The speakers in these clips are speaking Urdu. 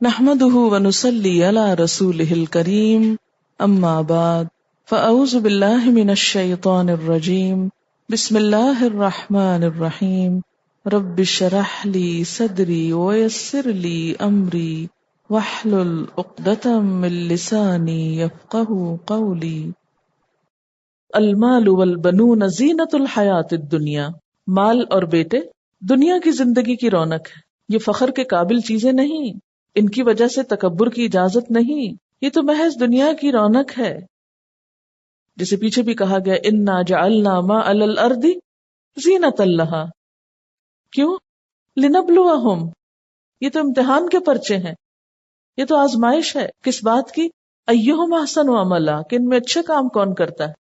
نحمده ونصلي على رسوله الكريم اما بعد فاعوذ بالله من الشيطان الرجيم بسم الله الرحمن الرحيم رب اشرح لي صدري ويسر لي امري واحلل عقدة من لساني يفقهوا قولي. المال والبنون زینت الحیات الدنیا، مال اور بیٹے دنیا کی زندگی کی رونق ہے. یہ فخر کے قابل چیزیں نہیں، ان کی وجہ سے تکبر کی اجازت نہیں، یہ تو محض دنیا کی رونق ہے. جسے پیچھے بھی کہا گیا انا جعلنا ما علی الارض زینۃ لہا. کیوں؟ لنبلوہم، یہ تو امتحان کے پرچے ہیں، یہ تو آزمائش ہے. کس بات کی؟ ایہم احسن عملا، کہ ان میں اچھے کام کون کرتا ہے،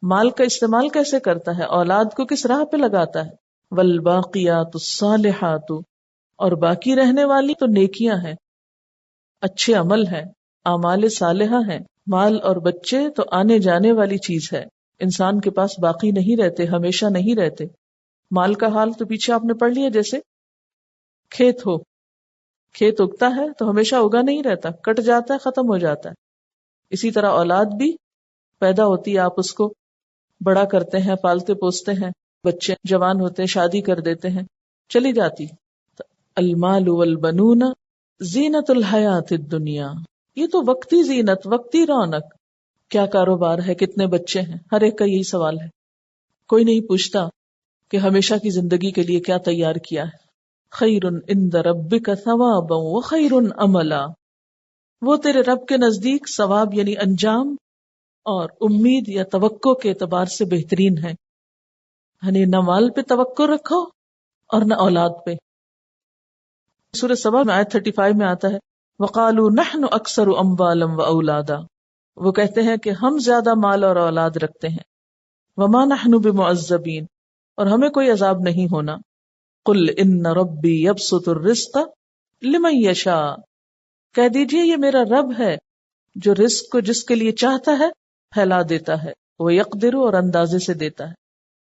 مال کا استعمال کیسے کرتا ہے، اولاد کو کس راہ پہ لگاتا ہے. والباقیات الصالحات، اور باقی رہنے والی تو نیکیاں ہیں، اچھے عمل ہیں، اعمال صالحہ ہیں. مال اور بچے تو آنے جانے والی چیز ہے، انسان کے پاس باقی نہیں رہتے، ہمیشہ نہیں رہتے. مال کا حال تو پیچھے آپ نے پڑھ لیا. جیسے کھیت اگتا ہے تو ہمیشہ اگا نہیں رہتا، کٹ جاتا ہے، ختم ہو جاتا ہے. اسی طرح اولاد بھی پیدا ہوتی ہے، آپ اس کو بڑا کرتے ہیں، پالتے پوستے ہیں، بچے جوان ہوتے ہیں، شادی کر دیتے ہیں، چلی جاتی. المال والبنون زینت الحیات الدنیا، یہ تو وقتی زینت، وقتی رونق. کیا کاروبار ہے، کتنے بچے ہیں، ہر ایک کا یہی سوال ہے. کوئی نہیں پوچھتا کہ ہمیشہ کی زندگی کے لیے کیا تیار کیا ہے. خیر عند ربک ثوابا وخیر عملا، وہ تیرے رب کے نزدیک ثواب یعنی انجام اور امید یا توقع کے اعتبار سے بہترین ہے. یعنی نہ مال پہ توقع رکھو اور نہ اولاد پہ. سورہ سبا میں آیت 35 میں آتا ہے وَقَالُوا نَحْنُ أَكْثَرُ أَمْوَالًا وَأَوْلَادًا، وہ کہتے ہیں کہ ہم زیادہ مال اور اولاد رکھتے ہیں. وَمَا نَحْنُ بِمُعَذَّبِينَ، اور ہمیں کوئی عذاب نہیں ہونا. قُلْ إِنَّ رَبِّي يَبْسُطُ الرِّزْقَ لِمَن يَشَاءُ، کہہ دیجئے یہ میرا رب ہے جو رزق کو جس کے لیے چاہتا ہے پھیلا دیتا ہے. وَيَقْدِرُ، اور اندازے سے دیتا ہے.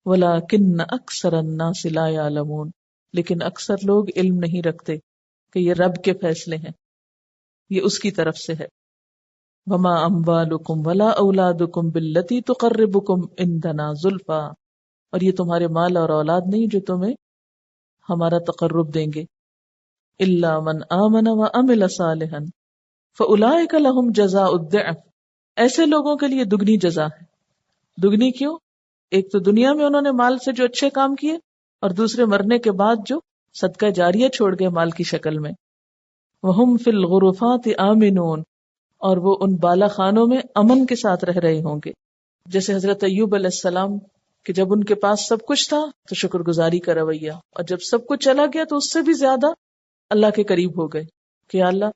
وَلَكِنَّ أَكْثَرَ النَّاسِ لَا يَعْلَمُونَ، لیکن اکثر لوگ علم نہیں رکھتے کہ یہ رب کے فیصلے ہیں، یہ اس کی طرف سے ہے. وَمَا أَمْوَالُكُمْ وَلَا أَوْلَادُكُمْ بِالَّتِي تُقَرِّبُكُمْ عِنْدَنَا زُلْفَىٰ، اور یہ تمہارے مال اور اولاد نہیں جو تمہیں ہمارا تقرب دیں گے. إِلَّا مَنْ آمَنَ وَعَمِلَ صَالِحًا فَأُولَٰئِكَ لَهُمْ جَزَاءُ الضِّعْفِ، ایسے لوگوں کے لیے دگنی جزا ہے. دگنی کیوں؟ ایک تو دنیا میں انہوں نے مال سے جو اچھے کام کیے، اور دوسرے مرنے کے بعد جو صدقہ جاریہ چھوڑ گئے مال کی شکل میں. وَهُمْ فِي الْغُرُفَاتِ آمِنُونَ، اور وہ ان بالا خانوں میں امن کے ساتھ رہ رہے ہوں گے. جیسے حضرت ایوب علیہ السلام کہ جب ان کے پاس سب کچھ تھا تو شکر گزاری کا رویہ، اور جب سب کچھ چلا گیا تو اس سے بھی زیادہ اللہ کے قریب ہو گئے کہ یا اللہ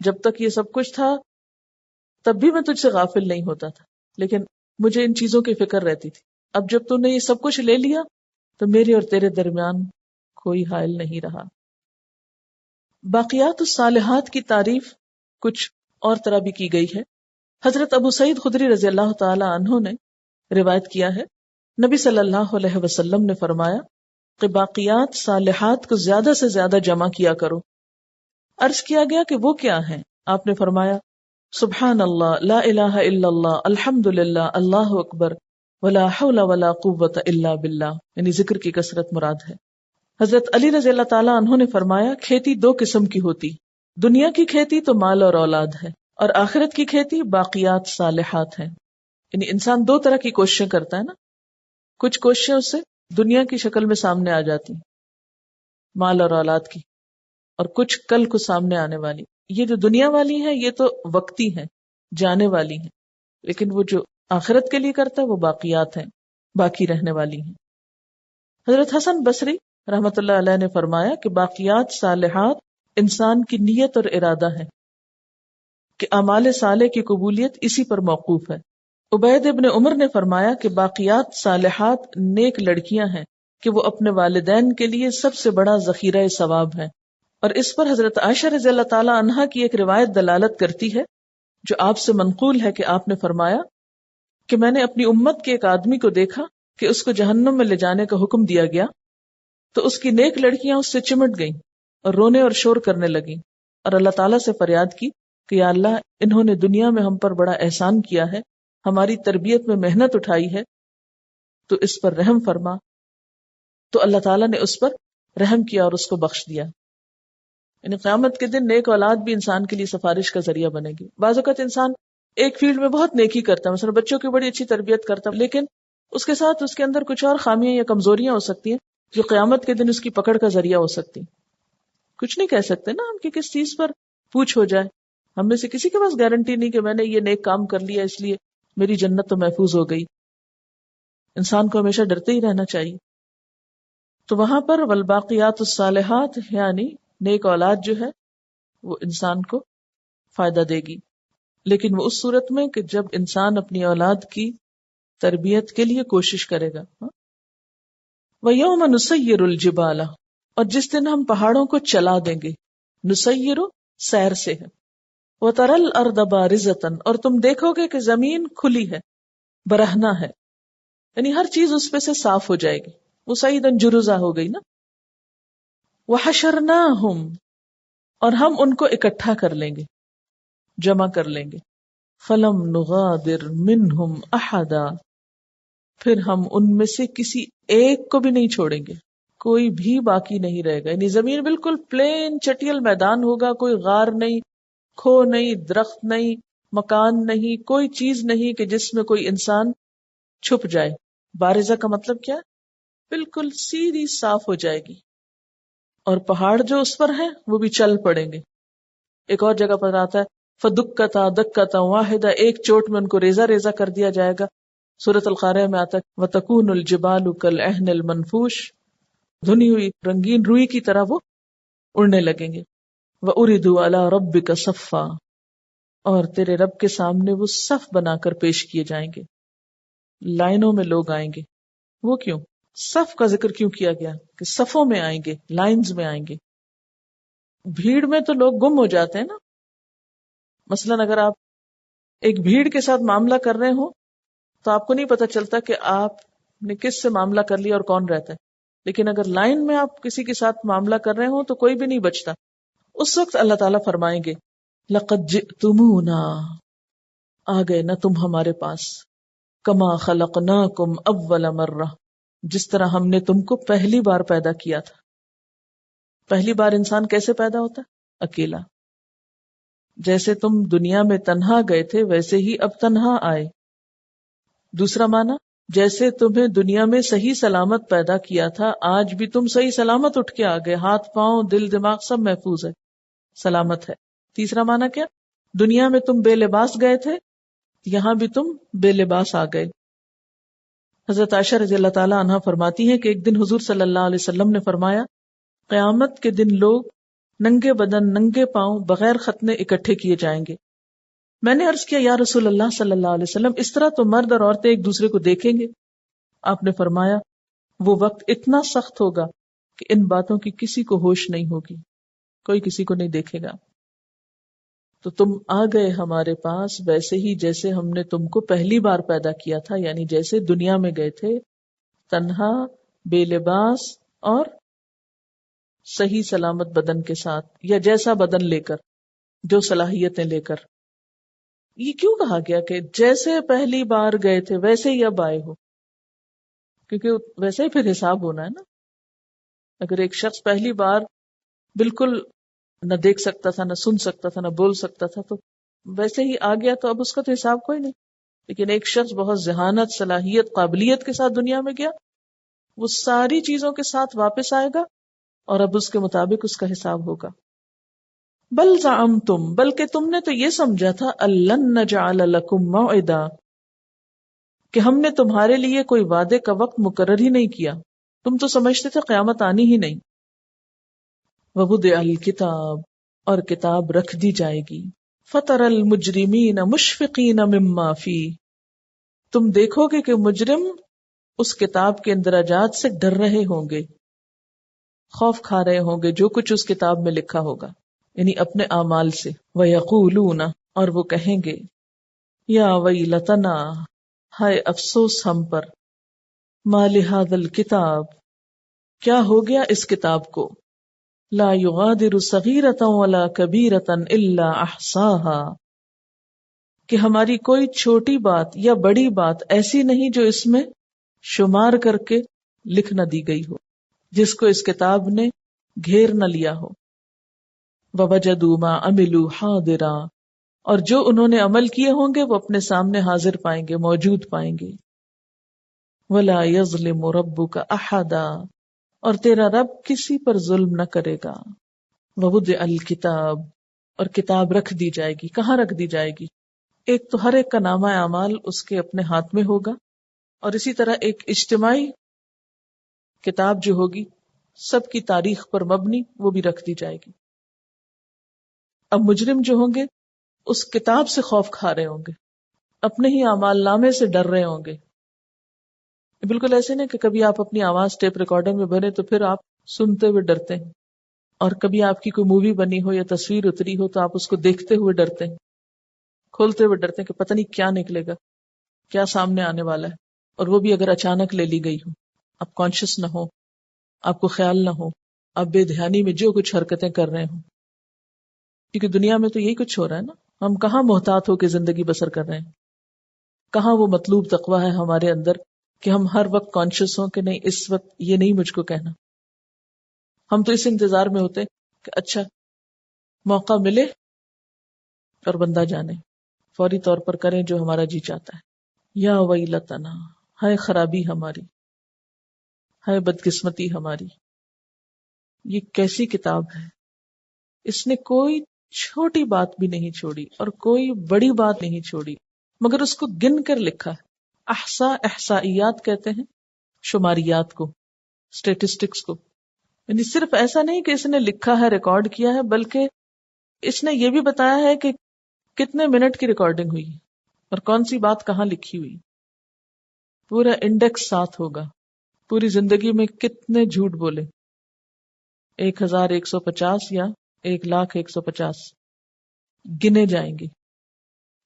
جب تک یہ سب کچھ تھا تب بھی میں تجھ سے غافل نہیں ہوتا تھا، لیکن مجھے ان چیزوں کی فکر رہتی تھی. اب جب تو نے یہ سب کچھ لے لیا تو میرے اور تیرے درمیان کوئی حائل نہیں رہا. باقیات الصالحات کی تعریف کچھ اور طرح بھی کی گئی ہے. حضرت ابو سعید خدری رضی اللہ تعالی عنہ نے روایت کیا ہے، نبی صلی اللہ علیہ وسلم نے فرمایا کہ باقیات صالحات کو زیادہ سے زیادہ جمع کیا کرو. عرض کیا گیا کہ وہ کیا ہیں؟ آپ نے فرمایا سبحان اللہ، لا الہ الا اللہ، الحمد للہ، اللہ اکبر، ولا حول ولا قوت الا باللہ، یعنی ذکر کی کثرت مراد ہے. حضرت علی رضی اللہ تعالی عنہ نے فرمایا کھیتی دو قسم کی ہوتی، دنیا کی کھیتی تو مال اور اولاد ہے، اور آخرت کی کھیتی باقیات صالحات ہیں. یعنی انسان دو طرح کی کوششیں کرتا ہے نا، کچھ کوششیں اس سے دنیا کی شکل میں سامنے آ جاتی مال اور اولاد کی، اور کچھ کل کو سامنے آنے والی. یہ جو دنیا والی ہیں یہ تو وقتی ہیں، جانے والی ہیں، لیکن وہ جو آخرت کے لیے کرتا ہے وہ باقیات ہیں، باقی رہنے والی ہیں. حضرت حسن بصری رحمت اللہ علیہ نے فرمایا کہ باقیات صالحات انسان کی نیت اور ارادہ ہے، کہ اعمال صالح کی قبولیت اسی پر موقوف ہے. عبید ابن عمر نے فرمایا کہ باقیات صالحات نیک لڑکیاں ہیں کہ وہ اپنے والدین کے لیے سب سے بڑا ذخیرہ ثواب ہے. اور اس پر حضرت عائشہ رضی اللہ تعالی عنہا کی ایک روایت دلالت کرتی ہے جو آپ سے منقول ہے کہ آپ نے فرمایا کہ میں نے اپنی امت کے ایک آدمی کو دیکھا کہ اس کو جہنم میں لے جانے کا حکم دیا گیا تو اس کی نیک لڑکیاں اس سے چمٹ گئیں اور رونے اور شور کرنے لگیں اور اللہ تعالیٰ سے فریاد کی کہ یا اللہ انہوں نے دنیا میں ہم پر بڑا احسان کیا ہے، ہماری تربیت میں محنت اٹھائی ہے، تو اس پر رحم فرما. تو اللہ تعالیٰ نے اس پر رحم کیا اور اس کو بخش دیا. یعنی قیامت کے دن نیک اولاد بھی انسان کے لیے سفارش کا ذریعہ بنے گی. بعض اوقات انسان ایک فیلڈ میں بہت نیکی کرتا ہے، مثلا بچوں کی بڑی اچھی تربیت کرتا ہے، لیکن اس کے ساتھ اس کے اندر کچھ اور خامیاں یا کمزوریاں ہو سکتی ہیں جو قیامت کے دن اس کی پکڑ کا ذریعہ ہو سکتی ہیں. کچھ نہیں کہہ سکتے نا ہم کہ کس چیز پر پوچھ ہو جائے. ہم میں سے کسی کے پاس گارنٹی نہیں کہ میں نے یہ نیک کام کر لیا اس لیے میری جنت تو محفوظ ہو گئی. انسان کو ہمیشہ ڈرتے ہی رہنا چاہیے. تو وہاں پر والباقیات الصالحات یعنی نیک اولاد جو ہے وہ انسان کو فائدہ دے گی، لیکن وہ اس صورت میں کہ جب انسان اپنی اولاد کی تربیت کے لیے کوشش کرے گا. وَيَوْمَ نُسَيِّرُ الْجِبَالَ، اور جس دن ہم پہاڑوں کو چلا دیں گے. نسیر سیر سے ہے. وَتَرَى الْأَرْضَ بَارِزَةً، اور تم دیکھو گے کہ زمین کھلی ہے، برہنہ ہے، یعنی ہر چیز اس پہ سے صاف ہو جائے گی. وہ سعیداً جرزہ ہو گئی نا. وَحَشَرْنَاهُمْ، اور ہم ان کو اکٹھا کر لیں گے، جمع کر لیں گے. فَلَمْ نُغَادِرْ مِنْهُمْ أَحَدًا، پھر ہم ان میں سے کسی ایک کو بھی نہیں چھوڑیں گے، کوئی بھی باقی نہیں رہے گا. یعنی زمین بالکل پلین چٹیل میدان ہوگا، کوئی غار نہیں، کھو نہیں، درخت نہیں، مکان نہیں، کوئی چیز نہیں کہ جس میں کوئی انسان چھپ جائے. بارزہ کا مطلب کیا؟ بالکل سیدھی صاف ہو جائے گی. اور پہاڑ جو اس پر ہیں وہ بھی چل پڑیں گے. ایک اور جگہ پر آتا ہے فدکتا دکتا واحدہ، ایک چوٹ میں ان کو ریزہ ریزہ کر دیا جائے گا. سورۃ القارعہ میں آتا ہے وَتَكُونُ الْجِبَالُ كَالْعِهْنِ الْمَنْفُوشِ، دھنی ہوئی رنگین روئی کی طرح وہ اڑنے لگیں گے. وَأُرِدُوا عَلَى رَبِّكَ صَفًّا، اور تیرے رب کے سامنے وہ صف بنا کر پیش کیے جائیں گے. لائنوں میں لوگ آئیں گے. وہ کیوں؟ صف کا ذکر کیوں کیا گیا کہ صفوں میں آئیں گے، لائنز میں آئیں گے. بھیڑ میں تو لوگ گم ہو جاتے ہیں نا. مثلاً اگر آپ ایک بھیڑ کے ساتھ معاملہ کر رہے ہو تو آپ کو نہیں پتا چلتا کہ آپ نے کس سے معاملہ کر لیا اور کون رہتا ہے. لیکن اگر لائن میں آپ کسی کے ساتھ معاملہ کر رہے ہو تو کوئی بھی نہیں بچتا. اس وقت اللہ تعالیٰ فرمائیں گے لَقَدْ جِئْتُمُونَا، آ گئے نا تم ہمارے پاس. کَمَا خَلَقْنَاكُمْ أَوَّلَ مَرَّةٍ، جس طرح ہم نے تم کو پہلی بار پیدا کیا تھا. پہلی بار انسان کیسے پیدا ہوتا ہے؟ اکیلا. جیسے تم دنیا میں تنہا گئے تھے ویسے ہی اب تنہا آئے. دوسرا معنی، جیسے تمہیں دنیا میں صحیح سلامت پیدا کیا تھا آج بھی تم صحیح سلامت اٹھ کے آ گئے، ہاتھ پاؤں دل دماغ سب محفوظ ہے، سلامت ہے. تیسرا معنی کیا؟ دنیا میں تم بے لباس گئے تھے، یہاں بھی تم بے لباس آ گئے. حضرت عائشہ رضی اللہ تعالیٰ عنہا فرماتی ہے کہ ایک دن حضور صلی اللہ علیہ وسلم نے فرمایا قیامت کے دن لوگ ننگے بدن ننگے پاؤں بغیر ختنے اکٹھے کیے جائیں گے. میں نے عرض کیا یا رسول اللہ صلی اللہ علیہ وسلم اس طرح تو مرد اور عورتیں ایک دوسرے کو دیکھیں گے. آپ نے فرمایا وہ وقت اتنا سخت ہوگا کہ ان باتوں کی کسی کو ہوش نہیں ہوگی، کوئی کسی کو نہیں دیکھے گا. تو تم آ گئے ہمارے پاس ویسے ہی جیسے ہم نے تم کو پہلی بار پیدا کیا تھا، یعنی جیسے دنیا میں گئے تھے تنہا بے لباس اور صحیح سلامت بدن کے ساتھ، یا جیسا بدن لے کر، جو صلاحیتیں لے کر. یہ کیوں کہا گیا کہ جیسے پہلی بار گئے تھے ویسے ہی اب آئے ہو؟ کیونکہ ویسے ہی پھر حساب ہونا ہے نا. اگر ایک شخص پہلی بار بالکل نہ دیکھ سکتا تھا، نہ سن سکتا تھا، نہ بول سکتا تھا، تو ویسے ہی آ گیا تو اب اس کا تو حساب کوئی نہیں. لیکن ایک شخص بہت ذہانت، صلاحیت، قابلیت کے ساتھ دنیا میں گیا، وہ ساری چیزوں کے ساتھ واپس آئے گا اور اب اس کے مطابق اس کا حساب ہوگا. بل زعمتم، بلکہ تم نے تو یہ سمجھا تھا الن نجعل لکم موعدا، کہ ہم نے تمہارے لیے کوئی وعدے کا وقت مقرر ہی نہیں کیا. تم تو سمجھتے تھے قیامت آنی ہی نہیں. ووضع الکتاب، اور کتاب رکھ دی جائے گی. فتر المجرمین مشفقین مما فیہ، تم دیکھو گے کہ مجرم اس کتاب کے اندراجات سے ڈر رہے ہوں گے، خوف کھا رہے ہوں گے جو کچھ اس کتاب میں لکھا ہوگا، یعنی اپنے اعمال سے. وَيَقُولُونَ، اور وہ کہیں گے یا ویلتنا، ہائے افسوس ہم پر، ما لہذا الکتاب، کیا ہو گیا اس کتاب کو، لا یغادر صغیرۃ ولا کبیرۃ الا احصاها، کہ ہماری کوئی چھوٹی بات یا بڑی بات ایسی نہیں جو اس میں شمار کر کے لکھ نہ دی گئی ہو، جس کو اس کتاب نے گھیر نہ لیا ہو. وَوَجَدُوا مَا عَمِلُوا حَاضِرًا، اور جو انہوں نے عمل کیے ہوں گے وہ اپنے سامنے حاضر پائیں گے، موجود پائیں گے. وَلَا يَظْلِمُ رَبُّكَ أَحَدًا، اور تیرا رب کسی پر ظلم نہ کرے گا. وَوُضِعَ الْكِتَابُ، اور کتاب رکھ دی جائے گی. کہاں رکھ دی جائے گی؟ ایک تو ہر ایک کا نامہ اعمال اس کے اپنے ہاتھ میں ہوگا، اور اسی طرح ایک اجتماعی کتاب جو ہوگی سب کی تاریخ پر مبنی، وہ بھی رکھ دی جائے گی. اب مجرم جو ہوں گے اس کتاب سے خوف کھا رہے ہوں گے، اپنے ہی اعمال نامے سے ڈر رہے ہوں گے. بالکل ایسے نہیں کہ کبھی آپ اپنی آواز ٹیپ ریکارڈر میں بھرے تو پھر آپ سنتے ہوئے ڈرتے ہیں، اور کبھی آپ کی کوئی مووی بنی ہو یا تصویر اتری ہو تو آپ اس کو دیکھتے ہوئے ڈرتے ہیں، کھولتے ہوئے ڈرتے ہیں کہ پتہ نہیں کیا نکلے گا، کیا سامنے آنے والا ہے. اور وہ بھی اگر اچانک لے لی گئی ہو، آپ کانشیس نہ ہو، آپ کو خیال نہ ہو، آپ بے دھیانی میں جو کچھ حرکتیں کر رہے ہوں. کیونکہ دنیا میں تو یہی کچھ ہو رہا ہے نا، ہم کہاں محتاط ہو کے زندگی بسر کر رہے ہیں، کہاں وہ مطلوب تقویٰ ہے ہمارے اندر کہ ہم ہر وقت کانشیس ہوں کہ نہیں اس وقت یہ نہیں مجھ کو کہنا. ہم تو اس انتظار میں ہوتے کہ اچھا موقع ملے اور بندہ جانے، فوری طور پر کریں جو ہمارا جی چاہتا ہے. یا ویلتنا، ہائے خرابی ہماری، ہائے بدقسمتی ہماری. یہ کیسی کتاب ہے، اس نے کوئی چھوٹی بات بھی نہیں چھوڑی اور کوئی بڑی بات نہیں چھوڑی، مگر اس کو گن کر لکھا ہے. احصائیات کہتے ہیں شماریات کو، اسٹیٹسٹکس کو. یعنی صرف ایسا نہیں کہ اس نے لکھا ہے، ریکارڈ کیا ہے، بلکہ اس نے یہ بھی بتایا ہے کہ کتنے منٹ کی ریکارڈنگ ہوئی اور کون سی بات کہاں لکھی ہوئی. پورا انڈیکس ساتھ ہوگا، پوری زندگی میں کتنے جھوٹ بولے، 1150 یا 1,150 گنے جائیں گے.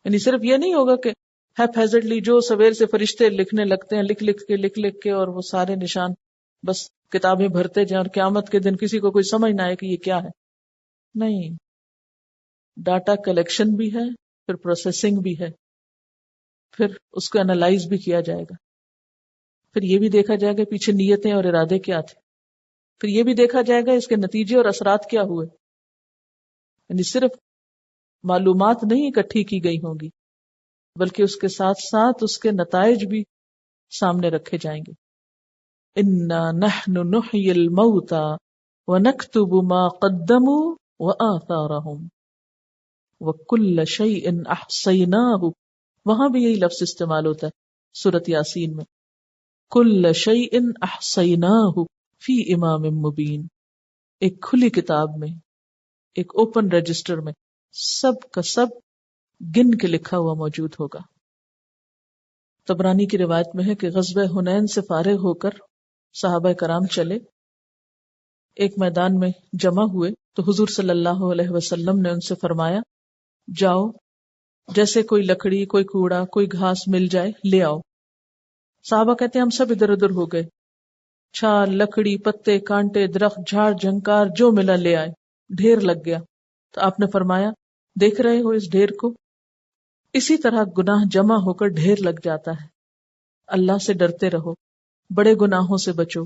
یعنی صرف یہ نہیں ہوگا کہ ہیپیزڈلی جو سویر سے فرشتے لکھنے لگتے ہیں، لکھ کے اور وہ سارے نشان بس کتابیں بھرتے جائیں اور قیامت کے دن کسی کو کوئی سمجھ نہ آئے کہ یہ کیا ہے. نہیں، ڈاٹا کلیکشن بھی ہے، پھر پروسیسنگ بھی ہے، پھر اس کو انالائز بھی کیا جائے گا، پھر یہ بھی دیکھا جائے گا پیچھے نیتیں اور ارادے کیا تھے، پھر یہ بھی دیکھا جائے گا اس کے نتیجے اور اثرات کیا ہوئے. یعنی صرف معلومات نہیں اکٹھی کی گئی ہوں گی بلکہ اس کے ساتھ ساتھ اس کے نتائج بھی سامنے رکھے جائیں گے. انا نحن نحیی الموتى ونکتب ما قدموا وآثارهم وکل شیء احصیناہ. وہاں بھی یہی لفظ استعمال ہوتا ہے سورۃ یاسین میں، کل شیء احصیناہ فی امام مبین. ایک کھلی کتاب میں، ایک اوپن رجسٹر میں سب کا سب گن کے لکھا ہوا موجود ہوگا. طبرانی کی روایت میں ہے کہ غزوہ حنین سے فارغ ہو کر صحابہ کرام چلے، ایک میدان میں جمع ہوئے تو حضور صلی اللہ علیہ وسلم نے ان سے فرمایا جاؤ، جیسے کوئی لکڑی، کوئی کوڑا، کوئی گھاس مل جائے لے آؤ. صحابہ کہتے ہیں ہم سب ادھر ادھر ہو گئے، چھال، لکڑی، پتے، کانٹے، درخت، جھاڑ جھنکار جو ملا لے آئے، ڈھیر لگ گیا. تو آپ نے فرمایا دیکھ رہے ہو اس ڈھیر کو، اسی طرح گناہ جمع ہو کر ڈھیر لگ جاتا ہے. اللہ سے ڈرتے رہو، بڑے گناہوں سے بچو،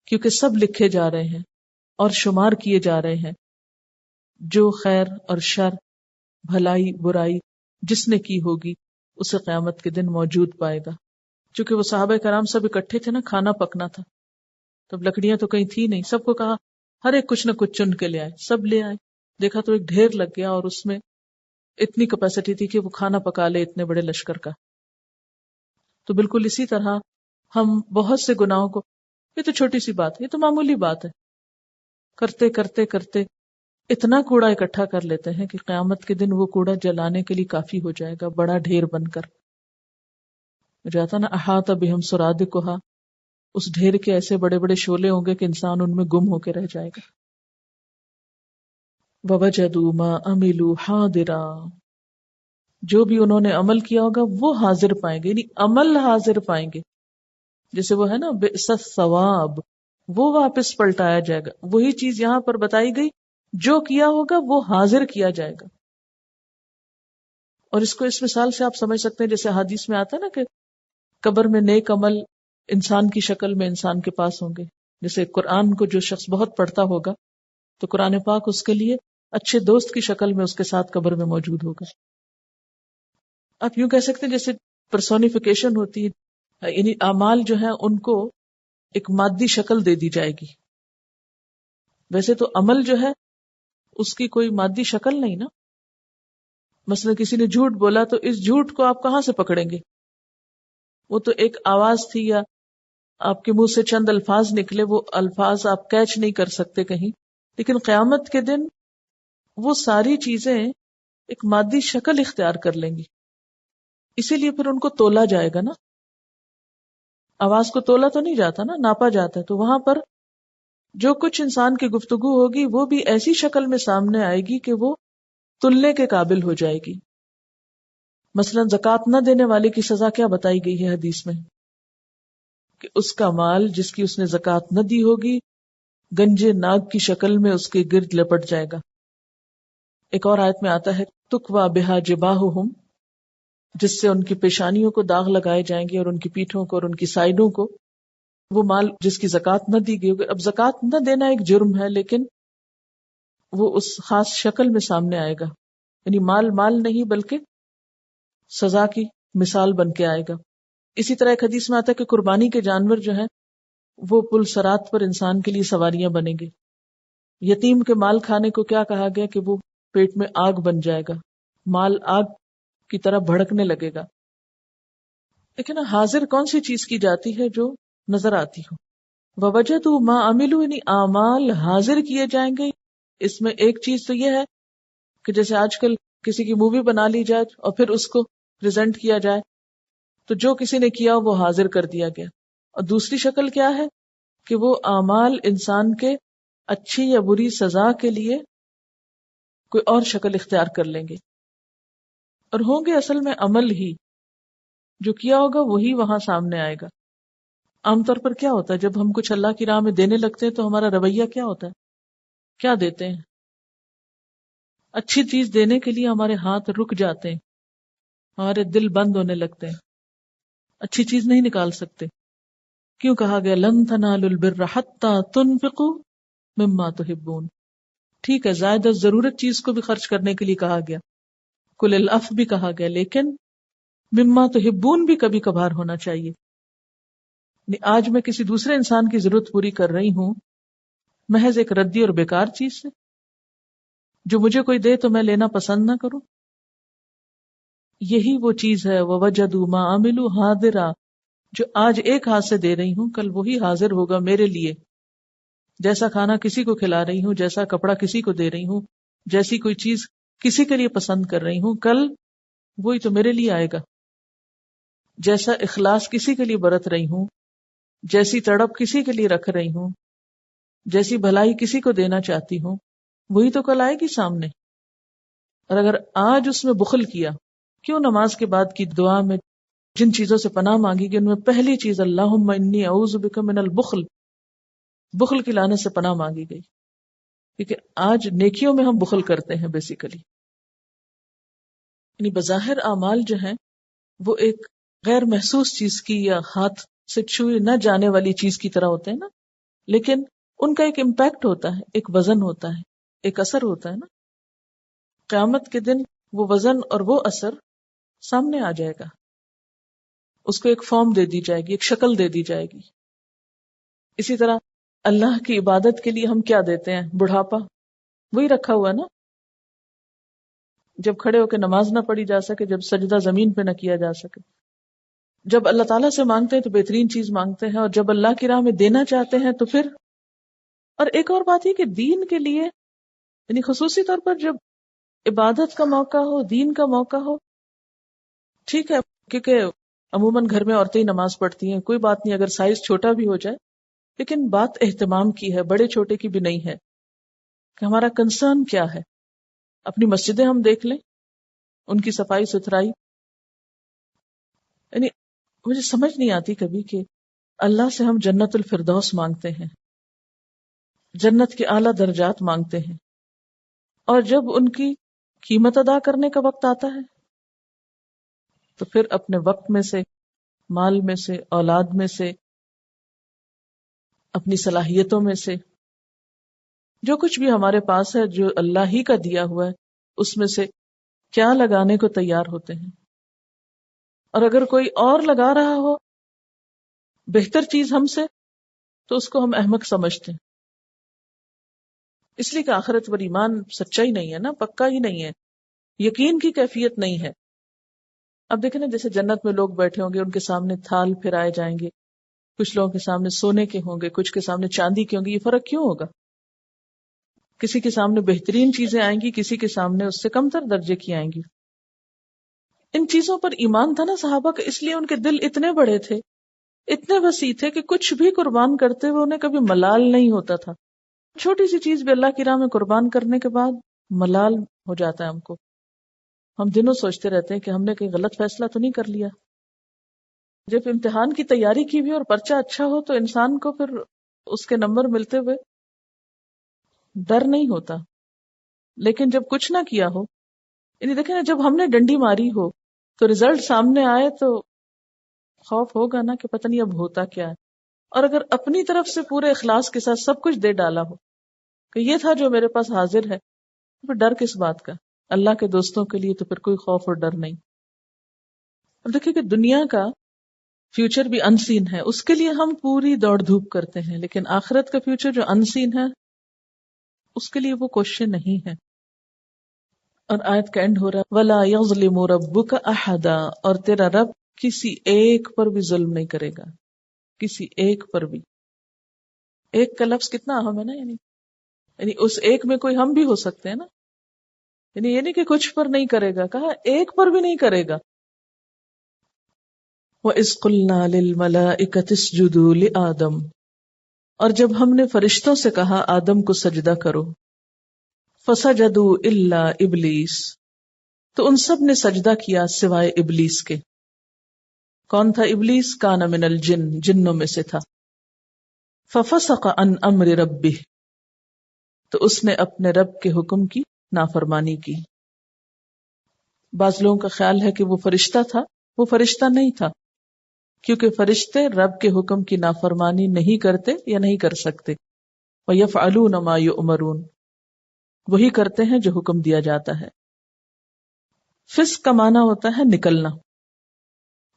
کیونکہ سب لکھے جا رہے ہیں اور شمار کیے جا رہے ہیں. جو خیر اور شر، بھلائی برائی جس نے کی ہوگی اسے قیامت کے دن موجود پائے گا. چونکہ وہ صحابہ کرام سب اکٹھے تھے نا، کھانا پکنا تھا، تب لکڑیاں تو کہیں تھی نہیں، سب کو کہا ہر ایک کچھ نہ کچھ چن کے لے آئے. سب لے آئے، دیکھا تو ایک ڈھیر لگ گیا اور اس میں اتنی کیپیسٹی تھی کہ وہ کھانا پکا لے اتنے بڑے لشکر کا. تو بالکل اسی طرح ہم بہت سے گناہوں کو، یہ تو چھوٹی سی بات ہے، یہ تو معمولی بات ہے، کرتے کرتے کرتے اتنا کوڑا اکٹھا کر لیتے ہیں کہ قیامت کے دن وہ کوڑا جلانے کے لیے کافی ہو جائے گا، بڑا ڈھیر بن کر جاتا نا. احاط بہم سرادقھا، اس ڈھیر کے ایسے بڑے بڑے شعلے ہوں گے کہ انسان ان میں گم ہو کے رہ جائے گا. وَوَجَدُوا مَا عَمِلُوا حَاضِرًا، جو بھی انہوں نے عمل کیا ہوگا وہ حاضر پائیں گے، یعنی عمل حاضر پائیں گے. جیسے وہ ہے نا بئس الثواب، وہ واپس پلٹایا جائے گا. وہی چیز یہاں پر بتائی گئی، جو کیا ہوگا وہ حاضر کیا جائے گا. اور اس کو اس مثال سے آپ سمجھ سکتے ہیں، جیسے حدیث میں آتا ہے نا کہ قبر میں نیک عمل انسان کی شکل میں انسان کے پاس ہوں گے. جیسے قرآن کو جو شخص بہت پڑھتا ہوگا تو قرآن پاک اس کے لیے اچھے دوست کی شکل میں اس کے ساتھ قبر میں موجود ہوگا. آپ یوں کہہ سکتے ہیں جیسے پرسونیفیکیشن ہوتی ہے، یعنی اعمال جو ہیں ان کو ایک مادی شکل دے دی جائے گی. ویسے تو عمل جو ہے اس کی کوئی مادی شکل نہیں نا. مثلا کسی نے جھوٹ بولا تو اس جھوٹ کو آپ کہاں سے پکڑیں گے؟ وہ تو ایک آواز تھی یا آپ کے منہ سے چند الفاظ نکلے، وہ الفاظ آپ کیچ نہیں کر سکتے کہیں. لیکن قیامت کے دن وہ ساری چیزیں ایک مادی شکل اختیار کر لیں گی. اسی لیے پھر ان کو تولا جائے گا نا. آواز کو تولا تو نہیں جاتا نا، ناپا جاتا ہے. تو وہاں پر جو کچھ انسان کی گفتگو ہوگی وہ بھی ایسی شکل میں سامنے آئے گی کہ وہ تلنے کے قابل ہو جائے گی. مثلا زکوٰۃ نہ دینے والے کی سزا کیا بتائی گئی ہے حدیث میں؟ کہ اس کا مال جس کی اس نے زکوٰۃ نہ دی ہوگی گنجے ناگ کی شکل میں اس کے گرد لپٹ جائے گا. ایک اور آیت میں آتا ہے تکوا بہا جباہہم، جس سے ان کی پیشانیوں کو داغ لگائے جائیں گے اور ان کی پیٹھوں کو اور ان کی سائڈوں کو. وہ مال جس کی زکوٰۃ نہ دی گئی ہوگی. اب زکوٰۃ نہ دینا ایک جرم ہے، لیکن وہ اس خاص شکل میں سامنے آئے گا. یعنی مال مال نہیں بلکہ سزا کی مثال بن کے آئے گا. اسی طرح ایک حدیث میں آتا ہے کہ قربانی کے جانور جو ہیں وہ پل صراط پر انسان کے لیے سواریاں بنیں گے. یتیم کے مال کھانے کو کیا کہا گیا کہ وہ پیٹ میں آگ بن جائے گا، مال آگ کی طرح بھڑکنے لگے گا. لیکن حاضر کون سی چیز کی جاتی ہے؟ جو نظر آتی ہو. وَوَجَدُوا مَا عَمِلُوا، یعنی اعمال حاضر کیے جائیں گے. اس میں ایک چیز تو یہ ہے کہ جیسے آج کل کسی کی مووی بنا لی جائے اور پھر اس کو پریزنٹ کیا جائے تو جو کسی نے کیا وہ حاضر کر دیا گیا. اور دوسری شکل کیا ہے کہ وہ اعمال انسان کے اچھی یا بری سزا کے لیے کوئی اور شکل اختیار کر لیں گے، اور ہوں گے اصل میں عمل ہی. جو کیا ہوگا وہی وہاں سامنے آئے گا. عام طور پر کیا ہوتا ہے جب ہم کچھ اللہ کی راہ میں دینے لگتے ہیں تو ہمارا رویہ کیا ہوتا ہے؟ کیا دیتے ہیں؟ اچھی چیز دینے کے لیے ہمارے ہاتھ رک جاتے ہیں، ہمارے دل بند ہونے لگتے ہیں، اچھی چیز نہیں نکال سکتے. کیوں کہا گیا لن تنالوا البر حتى تنفقوا مما تحبون؟ ٹھیک ہے، زائد ضرورت چیز کو بھی خرچ کرنے کے لیے کہا گیا، کل العف بھی کہا گیا، لیکن مما تحبون بھی کبھی کبھار ہونا چاہیے. آج میں کسی دوسرے انسان کی ضرورت پوری کر رہی ہوں محض ایک ردی اور بیکار چیز سے، جو مجھے کوئی دے تو میں لینا پسند نہ کروں. یہی وہ چیز ہے وَوَجَدُوا مَا عَمِلُوا حَاضِرًا، جو آج ایک ہاتھ سے دے رہی ہوں کل وہی حاضر ہوگا میرے لیے. جیسا کھانا کسی کو کھلا رہی ہوں، جیسا کپڑا کسی کو دے رہی ہوں، جیسی کوئی چیز کسی کے لیے پسند کر رہی ہوں، کل وہی تو میرے لیے آئے گا. جیسا اخلاص کسی کے لیے برت رہی ہوں، جیسی تڑپ کسی کے لیے رکھ رہی ہوں، جیسی بھلائی کسی کو دینا چاہتی ہوں، وہی تو کل آئے گی سامنے. اور اگر آج اس میں بخل کیا، کیوں نماز کے بعد کی دعا میں جن چیزوں سے پناہ مانگی گئی ان میں پہلی چیز اللہم انی اعوذ بک من البخل، بخل کی لعنت سے پناہ مانگی گئی. کیونکہ آج نیکیوں میں ہم بخل کرتے ہیں بیسیکلی. یعنی بظاہر اعمال جو ہیں وہ ایک غیر محسوس چیز کی یا ہاتھ سے چھوئی نہ جانے والی چیز کی طرح ہوتے ہیں نا، لیکن ان کا ایک امپیکٹ ہوتا ہے، ایک وزن ہوتا ہے، ایک اثر ہوتا ہے نا. قیامت کے دن وہ وزن اور وہ اثر سامنے آ جائے گا، اس کو ایک فارم دے دی جائے گی، ایک شکل دے دی جائے گی. اسی طرح اللہ کی عبادت کے لیے ہم کیا دیتے ہیں؟ بڑھاپا وہی رکھا ہوا نا. جب کھڑے ہو کے نماز نہ پڑھی جا سکے، جب سجدہ زمین پہ نہ کیا جا سکے، جب اللہ تعالیٰ سے مانگتے ہیں تو بہترین چیز مانگتے ہیں، اور جب اللہ کی راہ میں دینا چاہتے ہیں تو پھر. اور ایک اور بات یہ کہ دین کے لیے یعنی خصوصی طور پر جب عبادت کا موقع ہو، دین کا موقع ہو، ٹھیک ہے کیونکہ عموماً گھر میں عورتیں ہی نماز پڑھتی ہیں، کوئی بات نہیں اگر سائز چھوٹا بھی ہو جائے، لیکن بات اہتمام کی ہے، بڑے چھوٹے کی بھی نہیں ہے کہ ہمارا کنسرن کیا ہے. اپنی مسجدیں ہم دیکھ لیں، ان کی صفائی ستھرائی. یعنی مجھے سمجھ نہیں آتی کبھی کہ اللہ سے ہم جنت الفردوس مانگتے ہیں، جنت کے اعلیٰ درجات مانگتے ہیں، اور جب ان کی قیمت ادا کرنے کا وقت آتا ہے تو پھر اپنے وقت میں سے، مال میں سے، اولاد میں سے، اپنی صلاحیتوں میں سے، جو کچھ بھی ہمارے پاس ہے، جو اللہ ہی کا دیا ہوا ہے، اس میں سے کیا لگانے کو تیار ہوتے ہیں. اور اگر کوئی اور لگا رہا ہو بہتر چیز ہم سے تو اس کو ہم احمق سمجھتے ہیں، اس لیے کہ آخرت پر ایمان سچا ہی نہیں ہے نا، پکا ہی نہیں ہے، یقین کی کیفیت نہیں ہے. اب دیکھیں نا، جیسے جنت میں لوگ بیٹھے ہوں گے، ان کے سامنے تھال پھرائے جائیں گے، کچھ لوگوں کے سامنے سونے کے ہوں گے، کچھ کے سامنے چاندی کے ہوں گے. یہ فرق کیوں ہوگا؟ کسی کے سامنے بہترین چیزیں آئیں گی، کسی کے سامنے اس سے کم تر درجے کی آئیں گی. ان چیزوں پر ایمان تھا نا صحابہ کا، اس لیے ان کے دل اتنے بڑے تھے، اتنے وسیع تھے کہ کچھ بھی قربان کرتے ہوئے انہیں کبھی ملال نہیں ہوتا تھا. چھوٹی سی چیز بھی اللہ کی راہ میں قربان کرنے کے بعد ملال ہو جاتا ہے ہم کو. ہم دنوں سوچتے رہتے ہیں کہ ہم نے کوئی غلط فیصلہ تو نہیں کر لیا. جب امتحان کی تیاری کی بھی اور پرچہ اچھا ہو تو انسان کو پھر اس کے نمبر ملتے ہوئے ڈر نہیں ہوتا، لیکن جب کچھ نہ کیا ہو، یعنی دیکھیں نا، جب ہم نے ڈنڈی ماری ہو تو رزلٹ سامنے آئے تو خوف ہوگا نا کہ پتہ نہیں اب ہوتا کیا ہے. اور اگر اپنی طرف سے پورے اخلاص کے ساتھ سب کچھ دے ڈالا ہو کہ یہ تھا جو میرے پاس حاضر ہے، پھر ڈر کس بات کا؟ اللہ کے دوستوں کے لیے تو پھر کوئی خوف اور ڈر نہیں. اب دیکھیں کہ دنیا کا فیوچر بھی ان سین ہے، اس کے لیے ہم پوری دوڑ دھوپ کرتے ہیں، لیکن آخرت کا فیوچر جو ان سین ہے اس کے لیے وہ کوششیں نہیں ہے. اور آیت کا اینڈ ہو رہا ہے وَلَا يَظْلِمُ رَبُّكَ أَحَدًا، اور تیرا رب کسی ایک پر بھی ظلم نہیں کرے گا، کسی ایک پر بھی. ایک کا لفظ کتنا اہم ہے نا، یعنی اس ایک میں کوئی ہم بھی ہو سکتے ہیں نا، یعنی یہ نہیں کہ کچھ پر نہیں کرے گا، کہا ایک پر بھی نہیں کرے گا. وَإِذْ قُلْنَا لِلْمَلَائِكَةِ اسْجُدُوا لِآدَمَ، اور جب ہم نے فرشتوں سے کہا آدم کو سجدہ کرو، فَسَجَدُوا إِلَّا إِبْلِيسَ، تو ان سب نے سجدہ کیا سوائے ابلیس کے. کون تھا ابلیس؟ کان من الجن، جنوں میں سے تھا. فَفَسَقَ عَنْ أَمْرِ رَبِّهِ، تو اس نے اپنے رب کے حکم کی نافرمانی کی. بعض لوگوں کا خیال ہے کہ وہ فرشتہ تھا، وہ فرشتہ نہیں تھا، کیونکہ فرشتے رب کے حکم کی نافرمانی نہیں کرتے یا نہیں کر سکتے. وَيَفْعَلُونَ مَا يُؤْمَرُونَ، وہی کرتے ہیں جو حکم دیا جاتا ہے. فسق کا معنی ہوتا ہے نکلنا.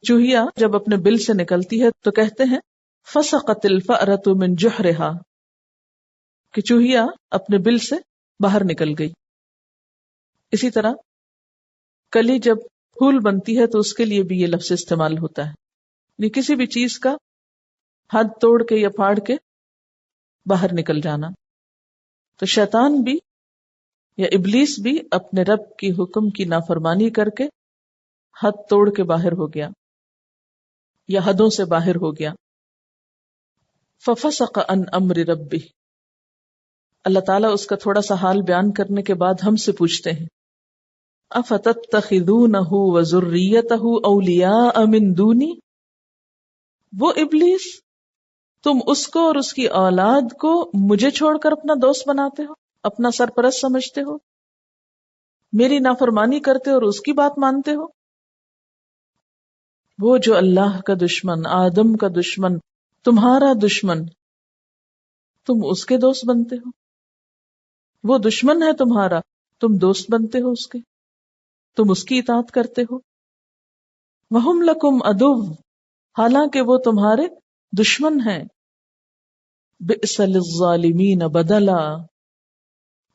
چوہیا جب اپنے بل سے نکلتی ہے تو کہتے ہیں فسقت الفأرة من جحرها، کہ چوہیا اپنے بل سے باہر نکل گئی. اسی طرح کلی جب پھول بنتی ہے تو اس کے لیے بھی یہ لفظ استعمال ہوتا ہے، یعنی کسی بھی چیز کا حد توڑ کے یا پھاڑ کے باہر نکل جانا. تو شیطان بھی یا ابلیس بھی اپنے رب کی حکم کی نافرمانی کر کے حد توڑ کے باہر ہو گیا یا حدوں سے باہر ہو گیا. فَفَسَقَ عَنْ أَمْرِ رَبِّهِ، اللہ تعالیٰ اس کا تھوڑا سا حال بیان کرنے کے بعد ہم سے پوچھتے ہیں أَفَتَتَّخِذُونَهُ وَذُرِّيَّتَهُ أَوْلِيَاءَ مِن دُونِي، وہ ابلیس تم اس کو اور اس کی اولاد کو مجھے چھوڑ کر اپنا دوست بناتے ہو، اپنا سرپرست سمجھتے ہو، میری نافرمانی کرتے ہو اور اس کی بات مانتے ہو. وہ جو اللہ کا دشمن، آدم کا دشمن، تمہارا دشمن، تم اس کے دوست بنتے ہو. وہ دشمن ہے تمہارا، تم دوست بنتے ہو اس کے، تم اس کی اطاعت کرتے ہو. وَهُمْ لَكُمْ عَدُوٌّ، حالانکہ وہ تمہارے دشمن ہیں. بِئْسَ لِلظَّالِمِينَ بَدَلًا،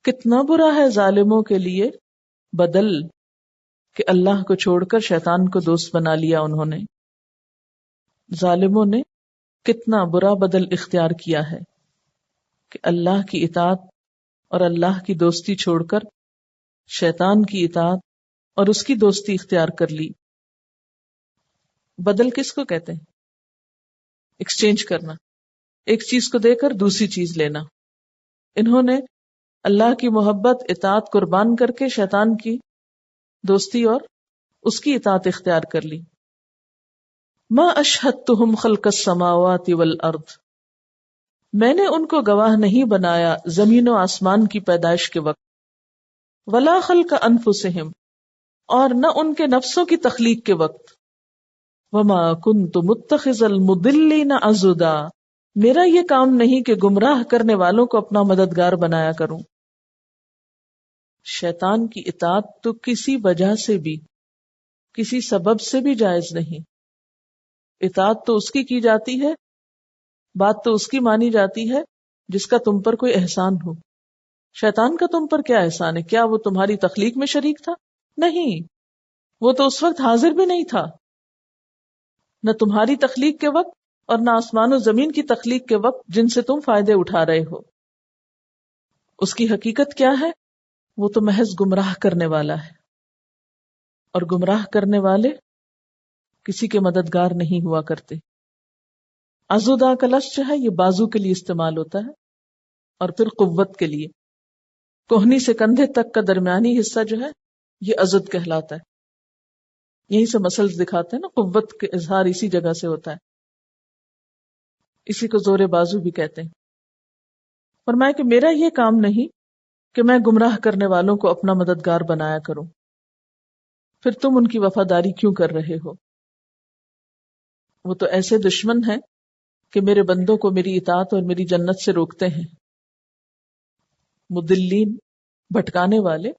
کتنا برا ہے ظالموں کے لیے بدل، کہ اللہ کو چھوڑ کر شیطان کو دوست بنا لیا انہوں نے. ظالموں نے کتنا برا بدل اختیار کیا ہے کہ اللہ کی اطاعت اور اللہ کی دوستی چھوڑ کر شیطان کی اطاعت اور اس کی دوستی اختیار کر لی. بدل کس کو کہتے ہیں؟ ایکسچینج کرنا، ایک چیز کو دے کر دوسری چیز لینا. انہوں نے اللہ کی محبت، اطاعت قربان کر کے شیطان کی دوستی اور اس کی اطاعت اختیار کر لی. ما اشہدتہم خلق السماوات والارض، میں نے ان کو گواہ نہیں بنایا زمین و آسمان کی پیدائش کے وقت، ولا خلق انفسہم، اور نہ ان کے نفسوں کی تخلیق کے وقت، وما کنت متخذ المضلین عضدا، میرا یہ کام نہیں کہ گمراہ کرنے والوں کو اپنا مددگار بنایا کروں۔ شیطان کی اطاعت تو کسی وجہ سے بھی، کسی سبب سے بھی جائز نہیں۔ اطاعت تو اس کی جاتی ہے، بات تو اس کی مانی جاتی ہے جس کا تم پر کوئی احسان ہو۔ شیطان کا تم پر کیا احسان ہے؟ کیا وہ تمہاری تخلیق میں شریک تھا؟ نہیں، وہ تو اس وقت حاضر بھی نہیں تھا، نہ تمہاری تخلیق کے وقت اور نہ آسمان و زمین کی تخلیق کے وقت جن سے تم فائدے اٹھا رہے ہو۔ اس کی حقیقت کیا ہے؟ وہ تو محض گمراہ کرنے والا ہے، اور گمراہ کرنے والے کسی کے مددگار نہیں ہوا کرتے۔ عضدا کا لفظ جو ہے یہ بازو کے لیے استعمال ہوتا ہے، اور پھر قوت کے لیے۔ کوہنی سے کندھے تک کا درمیانی حصہ جو ہے یہ عضد کہلاتا ہے۔ یہیں سے مسلز دکھاتے ہیں نا، قوت کے اظہار اسی جگہ سے ہوتا ہے، اسی کو زور بازو بھی کہتے ہیں۔ فرمایا کہ میرا یہ کام نہیں کہ میں گمراہ کرنے والوں کو اپنا مددگار بنایا کروں، پھر تم ان کی وفاداری کیوں کر رہے ہو؟ وہ تو ایسے دشمن ہیں کہ میرے بندوں کو میری اطاعت اور میری جنت سے روکتے ہیں۔ مدلین، بھٹکانے والے۔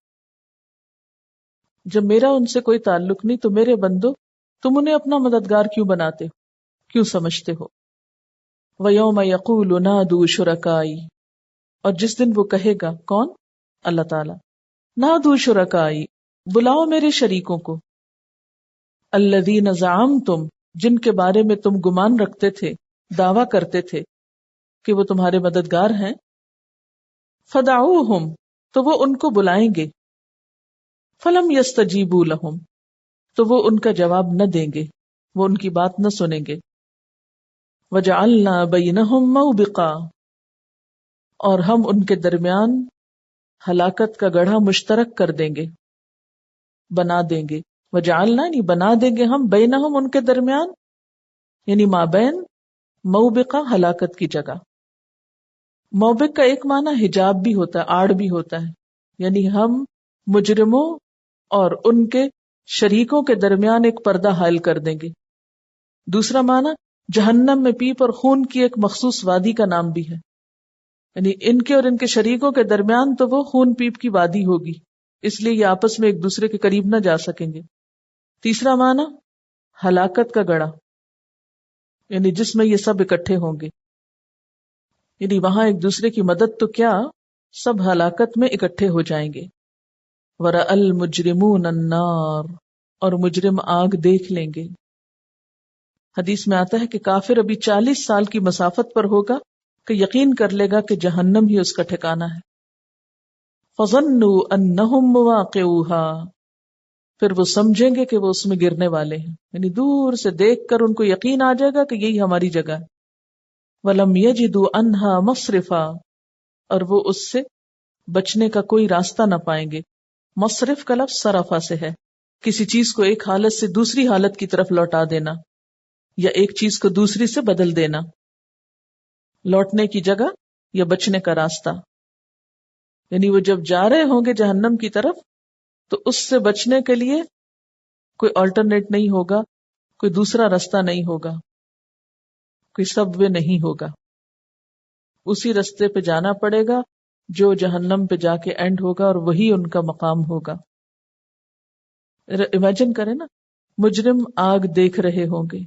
جب میرا ان سے کوئی تعلق نہیں تو میرے بندو تم انہیں اپنا مددگار کیوں بناتے ہو، کیوں سمجھتے ہو؟ وَيَوْمَ يَقُولُ نَادُوا شُرَكَائِي، اور جس دن وہ کہے گا، کون؟ اللہ تعالی، نَادُوا شُرَكَائِي، بلاؤ میرے شریکوں کو، الَّذِينَ زَعَمْتُمْ، جن کے بارے میں تم گمان رکھتے تھے، دعویٰ کرتے تھے کہ وہ تمہارے مددگار ہیں۔ فَدَعُوهُمْ، تو وہ ان کو بلائیں گے۔ فَلَمْ يَسْتَجِيبُوا لَهُمْ، تو وہ ان کا جواب نہ دیں گے، وہ ان کی بات نہ سنیں گے۔ وَجَعَلْنَا بَيْنَهُمْ مَوْبِقًا، اور ہم ان کے درمیان ہلاکت کا گڑھا مشترک کر دیں گے، بنا دیں گے۔ وَجَعَلْنَا یعنی بنا دیں گے ہم، بینہم ان کے درمیان، یعنی مابین، موبقہ ہلاکت کی جگہ۔ موبق کا ایک معنی حجاب بھی ہوتا ہے، آڑ بھی ہوتا ہے، یعنی ہم مجرموں اور ان کے شریکوں کے درمیان ایک پردہ حائل کر دیں گے۔ دوسرا معنی جہنم میں پیپ اور خون کی ایک مخصوص وادی کا نام بھی ہے، یعنی ان کے اور ان کے شریکوں کے درمیان تو وہ خون پیپ کی وادی ہوگی، اس لیے یہ آپس میں ایک دوسرے کے قریب نہ جا سکیں گے۔ تیسرا معنی ہلاکت کا گڑھا، یعنی جس میں یہ سب اکٹھے ہوں گے، یعنی وہاں ایک دوسرے کی مدد تو کیا، سب ہلاکت میں اکٹھے ہو جائیں گے۔ وَرَأَى الْمُجْرِمُونَ النَّارَ، اور مجرم آگ دیکھ لیں گے۔ حدیث میں آتا ہے کہ کافر ابھی 40 سال کی مسافت پر ہوگا کہ یقین کر لے گا کہ جہنم ہی اس کا ٹھکانہ ہے۔ فَظَنُّوا أَنَّهُمْ مُوَاقِعُوهَا، پھر وہ سمجھیں گے کہ وہ اس میں گرنے والے ہیں، یعنی دور سے دیکھ کر ان کو یقین آ جائے گا کہ یہی ہماری جگہ ہے۔ وَلَمْ يَجِدُوا عَنْهَا مَصْرِفًا، اور وہ اس سے بچنے کا کوئی راستہ نہ پائیں گے۔ مصرف کا لفظ صرفہ سے ہے، کسی چیز کو ایک حالت سے دوسری حالت کی طرف لوٹا دینا، یا ایک چیز کو دوسری سے بدل دینا، لوٹنے کی جگہ یا بچنے کا راستہ۔ یعنی وہ جب جا رہے ہوں گے جہنم کی طرف تو اس سے بچنے کے لیے کوئی آلٹرنیٹ نہیں ہوگا، کوئی دوسرا راستہ نہیں ہوگا، کوئی سب وے نہیں ہوگا، اسی راستے پہ جانا پڑے گا جو جہنم پہ جا کے اینڈ ہوگا، اور وہی ان کا مقام ہوگا۔ امیجن کریں نا، مجرم آگ دیکھ رہے ہوں گے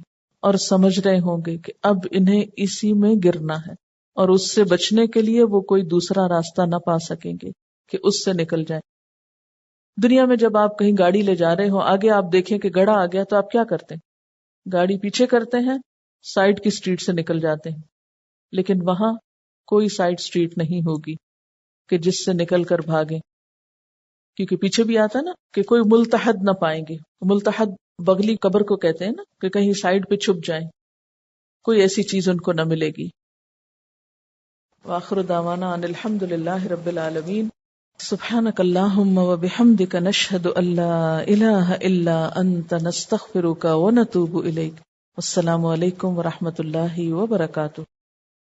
اور سمجھ رہے ہوں گے کہ اب انہیں اسی میں گرنا ہے، اور اس سے بچنے کے لیے وہ کوئی دوسرا راستہ نہ پا سکیں گے کہ اس سے نکل جائیں۔ دنیا میں جب آپ کہیں گاڑی لے جا رہے ہو، آگے آپ دیکھیں کہ گڑھا آ گیا تو آپ کیا کرتے ہیں؟ گاڑی پیچھے کرتے ہیں، سائڈ کی سٹریٹ سے نکل جاتے ہیں، لیکن وہاں کوئی سائڈ سٹریٹ نہیں ہوگی کہ جس سے نکل کر بھاگیں، کیونکہ پیچھے بھی آتا نا کہ کوئی ملتحد نہ پائیں گے۔ ملتحد بغلی قبر کو کہتے ہیں نا، کہ کہیں سائڈ پہ چھپ جائیں، کوئی ایسی چیز ان کو نہ ملے گی۔ وآخر دعوانا ان الحمد للہ رب العالمین۔ سبحانک اللہم وبحمدک نشہد ان لا الہ الا انت نستغفرک ونتوب الیک۔ السلام علیکم ورحمۃ اللہ وبرکاتہ۔